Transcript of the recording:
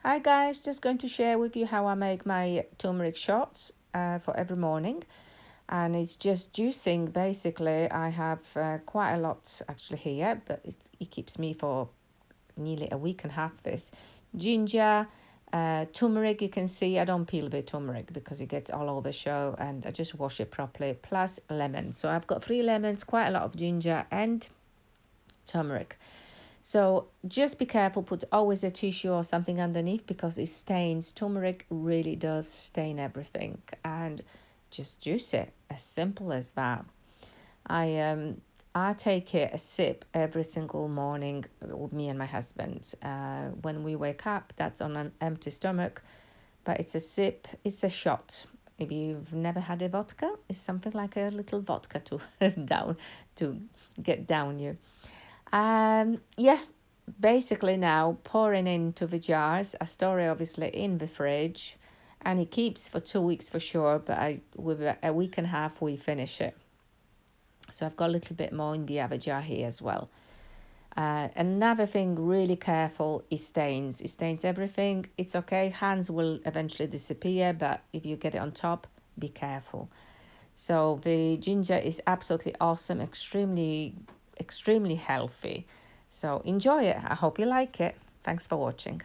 Hi guys, just going to share with you how I make my turmeric shots for every morning. And it's just juicing basically. I have quite a lot actually here, but it keeps me for nearly a week and a half this. Ginger, turmeric, you can see I don't peel the turmeric because it gets all over the show, and I just wash it properly, plus lemon. So I've got 3 lemons, quite a lot of ginger and turmeric. So just be careful, put always a tissue or something underneath because it stains. Turmeric really does stain everything, and just juice it, as simple as that. I take it a sip every single morning with me and my husband. When we wake up, that's on an empty stomach, but it's a sip, it's a shot. If you've never had a vodka, it's something like a little vodka to down to get down you. Yeah, basically now pouring into the jars. I store it obviously in the fridge, and it keeps for 2 weeks for sure. But with a week and a half we finish it. So I've got a little bit more in the other jar here as well. Another thing, really careful, is stains. It stains everything. It's okay. Hands will eventually disappear, but if you get it on top, be careful. So the ginger is absolutely awesome, extremely healthy. So enjoy it. I hope you like it. Thanks for watching.